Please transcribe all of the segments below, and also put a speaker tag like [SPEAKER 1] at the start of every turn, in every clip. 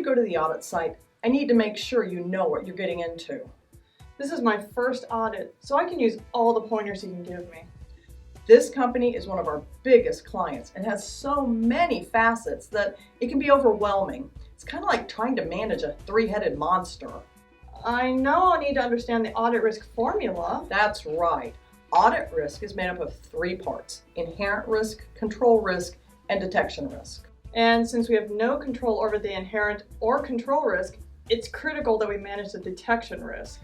[SPEAKER 1] you go to the audit site, I need to make sure you know what you're getting into.
[SPEAKER 2] This is my first audit, so I can use all the pointers you can give me.
[SPEAKER 1] This company is one of our biggest clients and has so many facets that it can be overwhelming. It's kind of like trying to manage a three-headed monster.
[SPEAKER 2] I know I'll need to understand the audit risk formula.
[SPEAKER 1] That's right. Audit risk is made up of three parts: inherent risk, control risk, and detection risk.
[SPEAKER 2] And since we have no control over the inherent or control risk, it's critical that we manage the detection risk.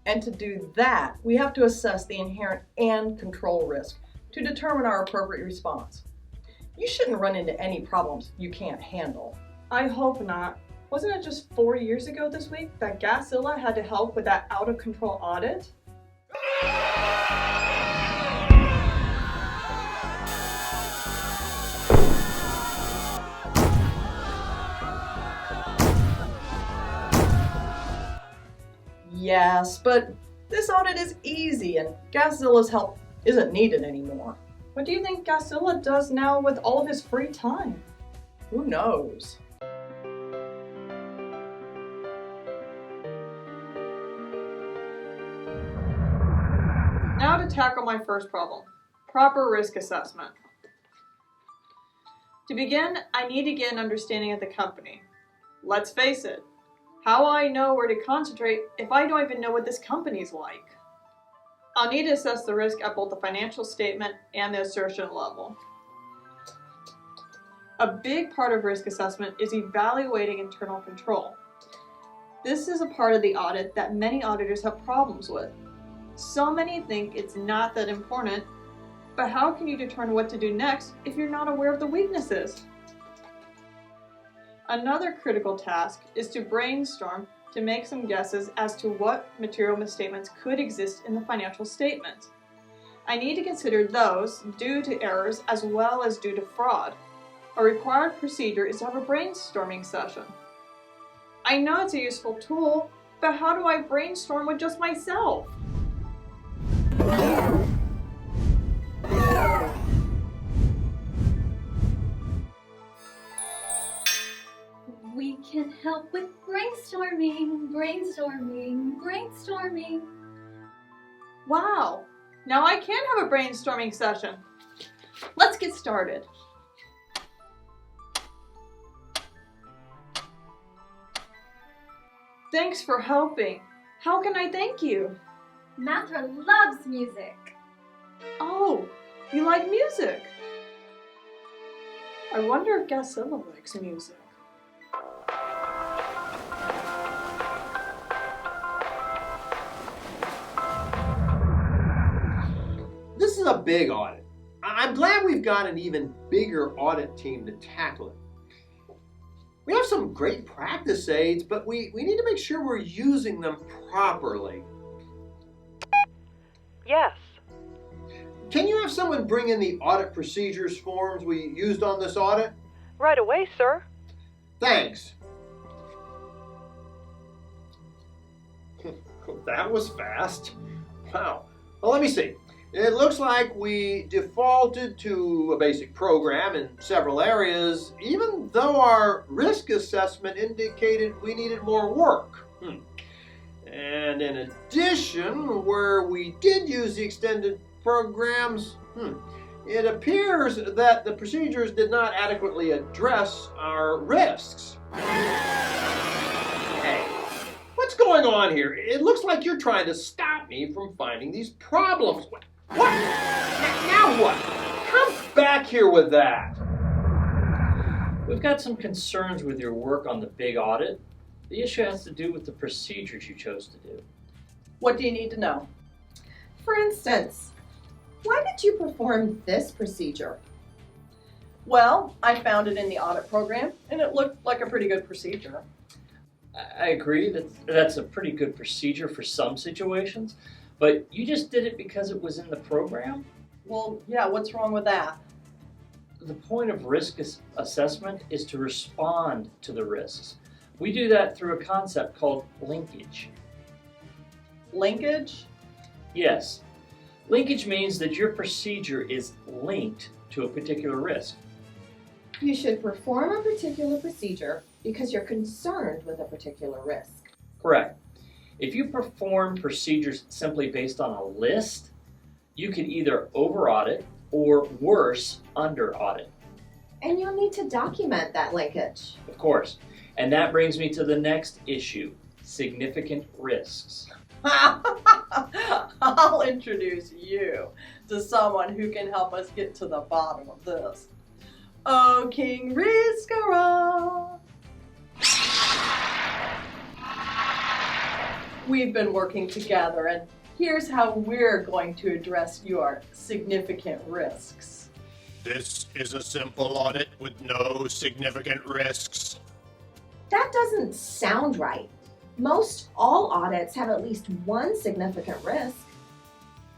[SPEAKER 1] And to do that, we have to assess the inherent and control risk to determine our appropriate response. You shouldn't run into any problems you can't handle.
[SPEAKER 2] I hope not. Wasn't it just 4 years ago this week that GAASzilla had to help with that out-of-control audit?
[SPEAKER 1] Yes, but this audit is easy and GAASzilla's help isn't needed anymore.
[SPEAKER 2] What do you think GAASzilla does now with all of his free time?
[SPEAKER 1] Who knows?
[SPEAKER 2] Now to tackle my first problem, proper risk assessment. To begin, I need to get an understanding of the company. Let's face it, how will I know where to concentrate if I don't even know what this company's like? I'll need to assess the risk at both the financial statement and the assertion level. A big part of risk assessment is evaluating internal control. This is a part of the audit that many auditors have problems with. So many think it's not that important, but how can you determine what to do next if you're not aware of the weaknesses? Another critical task is to brainstorm to make some guesses as to what material misstatements could exist in the financial statement. I need to consider those due to errors as well as due to fraud. A required procedure is to have a brainstorming session. I know it's a useful tool, but how do I brainstorm with just myself?
[SPEAKER 3] We can help with brainstorming, brainstorming, brainstorming.
[SPEAKER 2] Wow, now I can have a brainstorming session. Let's get started. Thanks for helping. How can I thank you?
[SPEAKER 3] Mathra loves music.
[SPEAKER 2] Oh, you like music? I wonder if GAASzilla likes music.
[SPEAKER 4] This is a big audit. I'm glad we've got an even bigger audit team to tackle it. We have some great practice aids, but we need to make sure we're using them properly.
[SPEAKER 5] Yes.
[SPEAKER 4] Can you have someone bring in the audit procedures forms we used on this audit?
[SPEAKER 5] Right away, sir.
[SPEAKER 4] Thanks. That was fast. Wow. Well, let me see. It looks like we defaulted to a basic program in several areas, even though our risk assessment indicated we needed more work. And in addition, where we did use the extended programs, it appears that the procedures did not adequately address our risks. Hey, what's going on here? It looks like you're trying to stop me from finding these problems. What? Now what? Come back here with that.
[SPEAKER 6] We've got some concerns with your work on the big audit. The issue has to do with the procedures you chose to do.
[SPEAKER 1] What do you need to know?
[SPEAKER 7] For instance, why did you perform this procedure?
[SPEAKER 1] Well, I found it in the audit program and it looked like a pretty good procedure.
[SPEAKER 6] I agree that that's a pretty good procedure for some situations, but you just did it because it was in the program?
[SPEAKER 1] Well, yeah, what's wrong with that?
[SPEAKER 6] The point of risk assessment is to respond to the risks. We do that through a concept called linkage.
[SPEAKER 1] Linkage?
[SPEAKER 6] Yes. Linkage means that your procedure is linked to a particular risk.
[SPEAKER 7] You should perform a particular procedure because you're concerned with a particular risk.
[SPEAKER 6] Correct. If you perform procedures simply based on a list, you could either over-audit or worse, under-audit.
[SPEAKER 7] And you'll need to document that linkage.
[SPEAKER 6] Of course. And that brings me to the next issue, significant risks.
[SPEAKER 1] I'll introduce you to someone who can help us get to the bottom of this. Oh, King Riscara! We've been working together, and here's how we're going to address your significant risks.
[SPEAKER 4] This is a simple audit with no significant risks.
[SPEAKER 7] That doesn't sound right. Most all audits have at least one significant risk.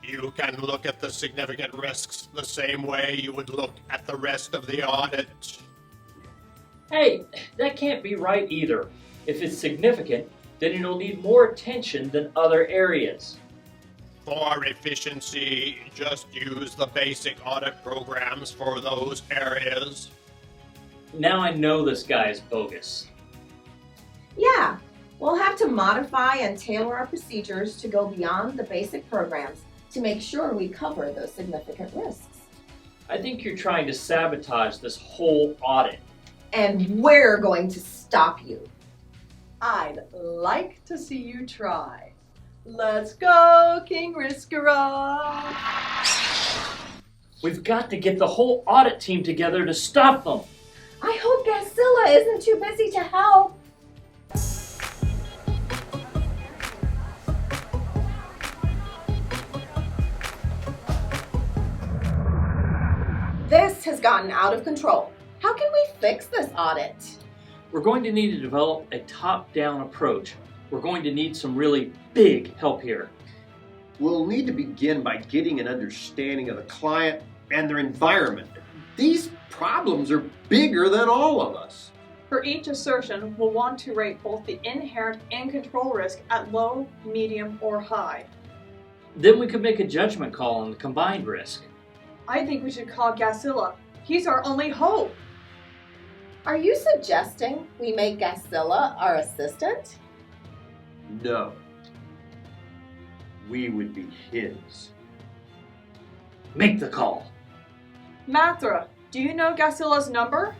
[SPEAKER 4] You can look at the significant risks the same way you would look at the rest of the audit.
[SPEAKER 6] Hey, that can't be right either. If it's significant, then it'll need more attention than other areas.
[SPEAKER 4] For efficiency, just use the basic audit programs for those areas.
[SPEAKER 6] Now I know this guy is bogus.
[SPEAKER 7] Yeah, we'll have to modify and tailor our procedures to go beyond the basic programs to make sure we cover those significant risks.
[SPEAKER 6] I think you're trying to sabotage this whole audit.
[SPEAKER 7] And we're going to stop you.
[SPEAKER 1] I'd like to see you try. Let's go, King Riscara!
[SPEAKER 6] We've got to get the whole audit team together to stop them.
[SPEAKER 7] I hope GAASzilla isn't too busy to help. This has gotten out of control. How can we fix this audit?
[SPEAKER 6] We're going to need to develop a top-down approach. We're going to need some really big help here.
[SPEAKER 4] We'll need to begin by getting an understanding of the client and their environment. These problems are bigger than all of us.
[SPEAKER 2] For each assertion, we'll want to rate both the inherent and control risk at low, medium, or high.
[SPEAKER 6] Then we could make a judgment call on the combined risk.
[SPEAKER 2] I think we should call GAASzilla. He's our only hope.
[SPEAKER 7] Are you suggesting we make GAASzilla our assistant?
[SPEAKER 4] No. We would be his.
[SPEAKER 6] Make the call.
[SPEAKER 2] Mathra, do you know GAASzilla's number?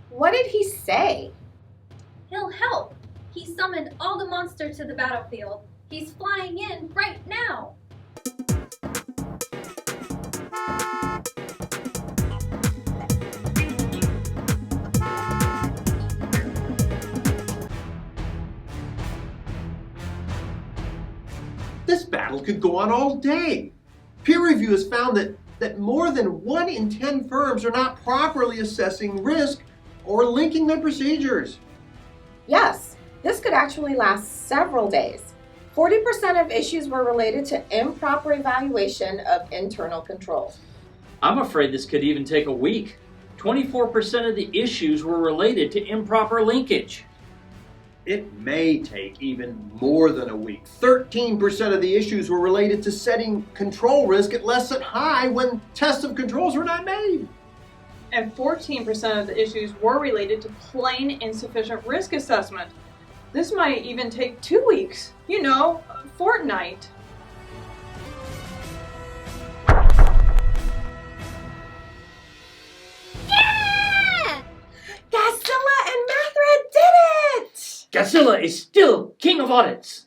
[SPEAKER 7] What did he say?
[SPEAKER 3] He'll help. He summoned all the monsters to the battlefield. He's flying in right now.
[SPEAKER 4] This battle could go on all day. Peer review has found that more than 1 in 10 firms are not properly assessing risk or linking their procedures.
[SPEAKER 7] Yes, this could actually last several days. 40% of issues were related to improper evaluation of internal controls.
[SPEAKER 6] I'm afraid this could even take a week. 24% of the issues were related to improper linkage.
[SPEAKER 4] It may take even more than a week. 13% of the issues were related to setting control risk at less than high when tests of controls were not made.
[SPEAKER 2] And 14% of the issues were related to plain insufficient risk assessment. This might even take 2 weeks. You know, a fortnight.
[SPEAKER 3] Yeah!
[SPEAKER 7] GAASzilla and Mathra did it!
[SPEAKER 6] GAASzilla is still king of audits.